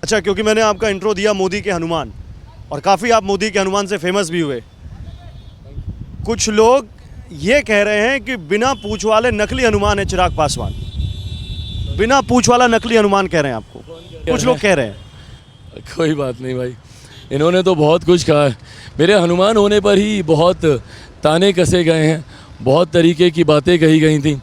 अच्छा, क्योंकि मैंने आपका इंट्रो दिया मोदी के हनुमान, और काफ़ी आप मोदी के हनुमान से फेमस भी हुए। कुछ लोग ये कह रहे हैं कि बिना पूँछ वाले नकली हनुमान है चिराग पासवान। बिना पूँछ वाला नकली हनुमान कह रहे हैं आपको, कुछ लोग कह रहे हैं। कोई बात नहीं भाई, इन्होंने तो बहुत कुछ कहा है। मेरे हनुमान होने पर ही बहुत ताने कसे गए हैं, बहुत तरीके की बातें कही गई थी।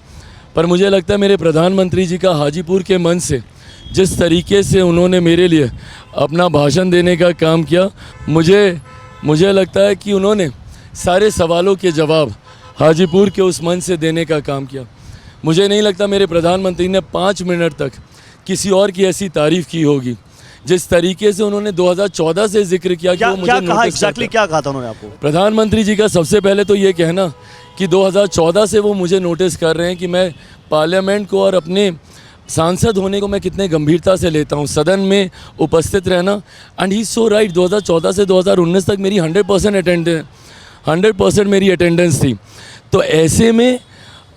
पर मुझे लगता है मेरे प्रधानमंत्री जी का हाजीपुर के मंच से जिस तरीके से उन्होंने मेरे लिए अपना भाषण देने का काम किया, मुझे लगता है कि उन्होंने सारे सवालों के जवाब हाजीपुर के उस मंच से देने का काम किया। मुझे नहीं लगता मेरे प्रधानमंत्री ने 5 मिनट तक किसी और की ऐसी तारीफ़ की होगी जिस तरीके से उन्होंने 2014 से जिक्र किया। क्या कहा एग्जैक्टली, क्या कहा था उन्होंने आपको? प्रधानमंत्री जी का सबसे पहले तो ये कहना कि 2014 से वो मुझे नोटिस कर रहे हैं कि मैं पार्लियामेंट को और अपने सांसद होने को मैं कितने गंभीरता से लेता हूँ, सदन में उपस्थित रहना। एंड ही सो राइट, 2014 से 2019 तक मेरी 100% मेरी अटेंडेंस थी। तो ऐसे में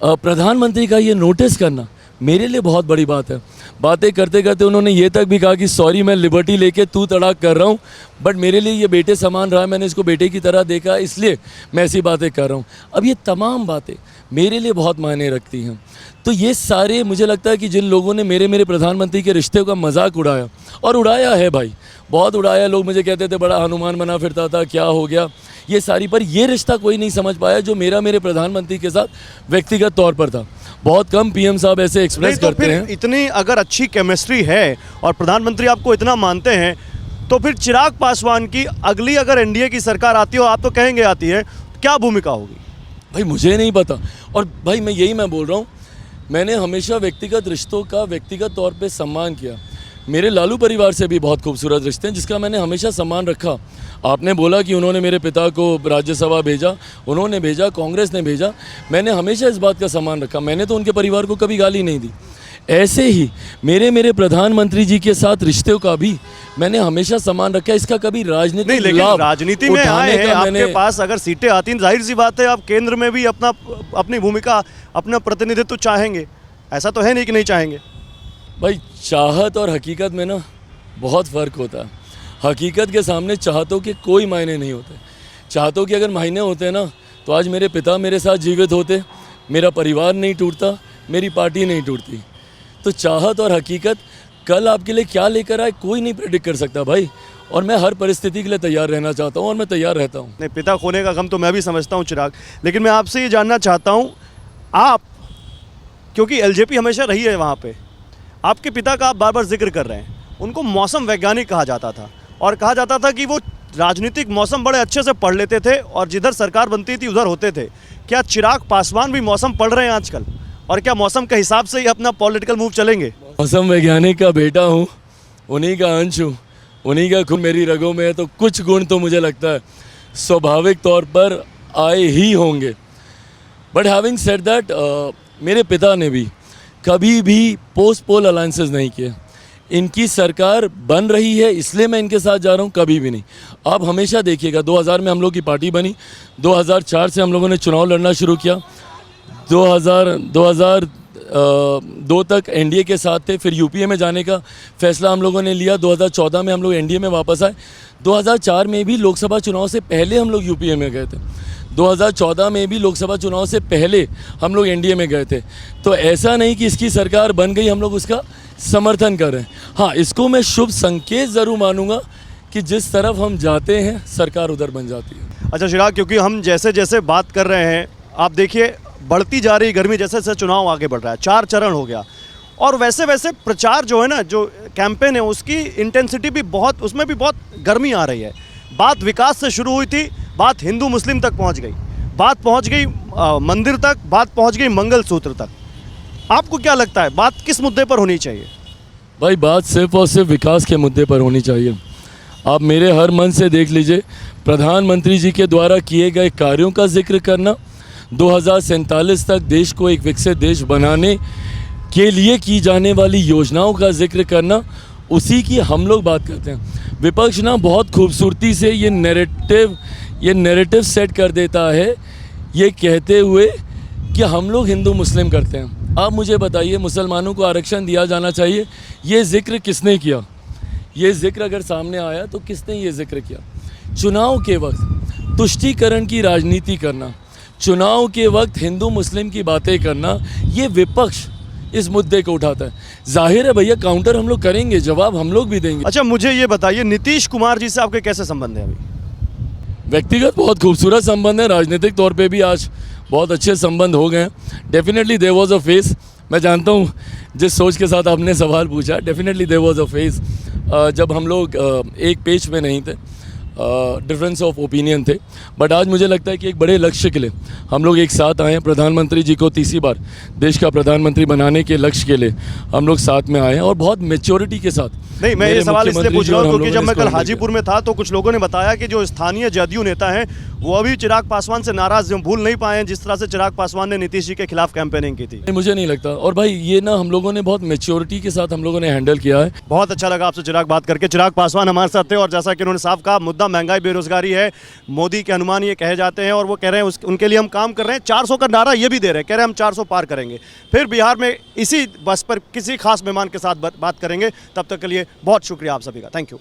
प्रधानमंत्री का ये नोटिस करना मेरे लिए बहुत बड़ी बात है। बातें करते करते उन्होंने ये तक भी कहा कि सॉरी मैं लिबर्टी लेके तू तड़ाक कर रहा हूँ, बट मेरे लिए ये बेटे समान रहा है, मैंने इसको बेटे की तरह देखा, इसलिए मैं ऐसी बातें कर रहा हूँ। अब ये तमाम बातें मेरे लिए बहुत मायने रखती हैं। तो ये सारे, मुझे लगता है कि जिन लोगों ने मेरे प्रधानमंत्री के रिश्ते का मजाक उड़ाया, और उड़ाया है भाई, बहुत उड़ाया। लोग मुझे कहते थे बड़ा हनुमान बना फिरता था, क्या हो गया, ये सारी। पर ये रिश्ता कोई नहीं समझ पाया जो मेरे प्रधानमंत्री के साथ व्यक्तिगत तौर पर था। बहुत कम पीएम साहब ऐसे एक्सप्रेस करते हैं। इतनी अगर अच्छी केमिस्ट्री है और प्रधानमंत्री आपको इतना मानते हैं, तो फिर चिराग पासवान की अगली अगर एनडीए की सरकार आती हो, आप तो कहेंगे आती है, क्या भूमिका होगी? भाई मुझे नहीं पता। और भाई मैं बोल रहा हूँ, मैंने हमेशा व्यक्तिगत रिश्तों का व्यक्तिगत तौर पे सम्मान किया। मेरे लालू परिवार से भी बहुत खूबसूरत रिश्ते हैं जिसका मैंने हमेशा सम्मान रखा। आपने बोला कि उन्होंने मेरे पिता को राज्यसभा भेजा, उन्होंने भेजा, कांग्रेस ने भेजा, मैंने हमेशा इस बात का सम्मान रखा। मैंने तो उनके परिवार को कभी गाली नहीं दी। ऐसे ही मेरे प्रधानमंत्री जी के साथ रिश्तों का भी मैंने हमेशा सम्मान रखा। इसका कभी राजनीतिक नहीं, लेकिन राजनीति में आए हैं, आपके पास अगर सीटें आती हैं, जाहिर सी बात है आप केंद्र में भी अपनी भूमिका, अपना प्रतिनिधित्व चाहेंगे। ऐसा तो है नहीं कि नहीं चाहेंगे। भाई चाहत और हकीकत में ना बहुत फ़र्क होता है। हकीकत के सामने चाहतों के कोई मायने नहीं होते। चाहतों के अगर मायने होते ना तो आज मेरे पिता मेरे साथ जीवित होते, मेरा परिवार नहीं टूटता, मेरी पार्टी नहीं टूटती। तो चाहत और हकीकत कल आपके लिए क्या लेकर आए कोई नहीं प्रेडिक्ट कर सकता भाई। और मैं हर परिस्थिति के लिए तैयार रहना चाहता हूँ और मैं तैयार रहता हूँ। नहीं, पिता खोने का गम तो मैं भी समझता हूँ चिराग, लेकिन मैं आपसे ये जानना चाहता हूँ, आप क्योंकि एलजेपी हमेशा रही है वहाँ पे, आपके पिता का आप बार बार जिक्र कर रहे हैं। उनको मौसम वैज्ञानिक कहा जाता था और कहा जाता था कि वो राजनीतिक मौसम बड़े अच्छे से पढ़ लेते थे और जिधर सरकार बनती थी उधर होते थे। क्या चिराग पासवान भी मौसम पढ़ रहे हैं आजकल, और क्या मौसम के हिसाब से ही अपना पॉलिटिकल मूव चलेंगे? मौसम वैज्ञानिक का बेटा हूँ, उन्हीं का अंश हूँ, उन्हीं का खून मेरी रगों में है। तो कुछ गुण तो मुझे लगता है स्वाभाविक तौर पर आए ही होंगे। बट हैविंग सेड दैट, मेरे पिता ने भी कभी भी पोस्ट पोल अलायंसेस नहीं किए। इनकी सरकार बन रही है इसलिए मैं इनके साथ जा रहा हूँ, कभी भी नहीं। आप हमेशा देखिएगा, 2000 में हम लोग की पार्टी बनी, 2004 से हम लोगों ने चुनाव लड़ना शुरू किया, 2002 तक एनडीए के साथ थे। फिर यूपीए में जाने का फैसला हम लोगों ने लिया, 2014 में हम लोग एनडीए में वापस आए। 2004 में भी लोकसभा चुनाव से पहले हम लोग यूपीए में गए थे, 2014 में भी लोकसभा चुनाव से पहले हम लोग एनडीए में गए थे। तो ऐसा नहीं कि इसकी सरकार बन गई हम लोग उसका समर्थन कर रहे हैं। हाँ, इसको मैं शुभ संकेत ज़रूर मानूंगा कि जिस तरफ हम जाते हैं सरकार उधर बन जाती है। अच्छा चिराग, क्योंकि हम जैसे जैसे बात कर रहे हैं, आप देखिए बढ़ती जा रही गर्मी, जैसे जैसे चुनाव आगे बढ़ रहा है, 4 चरण हो गया, और वैसे वैसे प्रचार जो है ना, जो कैंपेन है उसकी इंटेंसिटी भी बहुत, उसमें भी बहुत गर्मी आ रही है। बात विकास से शुरू हुई थी, बात हिंदू मुस्लिम तक पहुंच गई, बात पहुंच गई मंदिर तक, बात पहुंच गई मंगलसूत्र तक। आपको क्या लगता है बात किस मुद्दे पर होनी चाहिए? भाई बात सिर्फ और सिर्फ विकास के मुद्दे पर होनी चाहिए। आप मेरे हर मन से देख लीजिए, प्रधानमंत्री जी के द्वारा किए गए कार्यों का जिक्र करना, 2047 तक देश को एक विकसित देश बनाने के लिए की जाने वाली योजनाओं का जिक्र करना, उसी की हम लोग बात करते हैं। विपक्ष ना बहुत खूबसूरती से ये नैरेटिव सेट कर देता है, ये कहते हुए कि हम लोग हिंदू मुस्लिम करते हैं। आप मुझे बताइए, मुसलमानों को आरक्षण दिया जाना चाहिए, ये जिक्र किसने किया? ये जिक्र अगर सामने आया तो किसने ये जिक्र किया? चुनाव के वक्त तुष्टीकरण की राजनीति करना, चुनाव के वक्त हिंदू मुस्लिम की बातें करना, ये विपक्ष इस मुद्दे को उठाता है। जाहिर है भैया, काउंटर हम लोग करेंगे, जवाब हम लोग भी देंगे। अच्छा, मुझे ये बताइए, नीतीश कुमार जी से आपके कैसे संबंध है अभी? व्यक्तिगत बहुत खूबसूरत संबंध है, राजनीतिक तौर पे भी आज बहुत अच्छे संबंध हो गए हैं। Definitely there was a phase, मैं जानता हूँ जिस सोच के साथ आपने सवाल पूछा, definitely there was a phase जब हम लोग एक पेज पे नहीं थे, डिफरेंस ऑफ ओपिनियन थे, बट आज मुझे लगता है कि एक बड़े लक्ष्य के लिए हम लोग एक साथ आए हैं। प्रधानमंत्री जी को तीसरी बार देश का प्रधानमंत्री बनाने के लक्ष्य के लिए हम लोग साथ में आए हैं और बहुत मेच्योरिटी के साथ। नहीं, मैं ये मेरे सवाल इसलिए मुख्यमंत्री पूछ जी रहा और हूँ हम क्योंकि लोगों जब ने मैं इसको कल handle हाजीपुर में था तो कुछ लोगों ने बताया कि जो स्थानीय जदयू नेता हैं वो अभी चिराग पासवान से नाराज भूल नहीं पाए हैं, जिस तरह से चिराग पासवान ने नीतीश जी के खिलाफ कैंपेनिंग की थी। नहीं, मुझे नहीं लगता। और भाई ये ना हम लोगों ने बहुत मेच्योरिटी के साथ हम लोगों ने हैंडल किया है। बहुत अच्छा लगा आपसे चिराग बात करके। चिराग पासवान हमारे साथ थे और जैसा कि उन्होंने साफ कहा, मुद्दा महंगाई बेरोजगारी है, मोदी के अनुमान ये कहे जाते हैं और वो कह रहे हैं उनके लिए हम काम कर रहे हैं। 400 का नारा ये भी दे रहे हैं, कह रहे हैं हम 400 पार करेंगे। फिर बिहार में इसी बस पर किसी खास मेहमान के साथ बात करेंगे। तब तक के लिए बहुत शुक्रिया आप सभी का, थैंक यू।